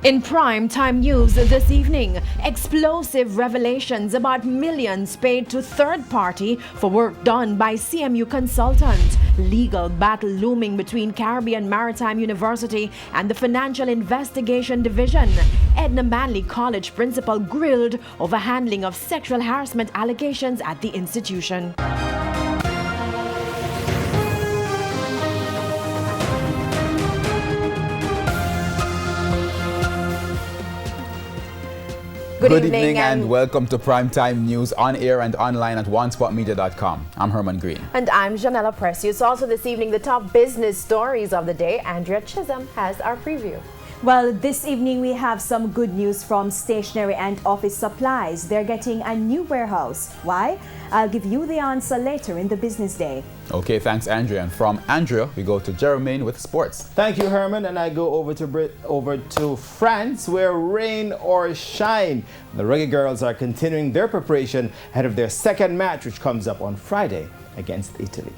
In prime time news this evening, explosive revelations about millions paid to third party for work done by CMU consultant. Legal battle looming between Caribbean Maritime University and the Financial Investigation Division. Edna Manley College principal grilled over handling of sexual harassment allegations at the institution. Good evening and welcome to Primetime News on air and online at onespotmedia.com. I'm Herman Green. And I'm Janella Precious. Also this evening, the top business stories of the day. Andrea Chisholm has our preview. Well, this evening we have some good news from stationery and office supplies. They're getting a new warehouse. Why? I'll give you the answer later in the business day. Okay, thanks Andrea. And from Andrea, we go to Jermaine with sports. Thank you, Herman. And I go over to France, where rain or shine. The Reggae Girls are continuing their preparation ahead of their second match, which comes up on Friday against Italy.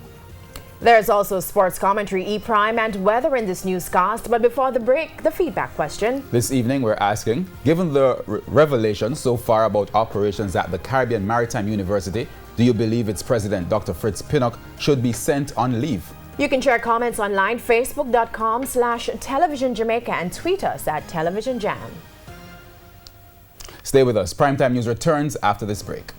There's also sports commentary, E-Prime, and weather in this newscast. But before the break, the feedback question. This evening, we're asking, given the revelations so far about operations at the Caribbean Maritime University, do you believe its president, Dr. Fritz Pinnock, should be sent on leave? You can share comments online, facebook.com/Television Jamaica, and tweet us at Television Jam. Stay with us. Primetime News returns after this break.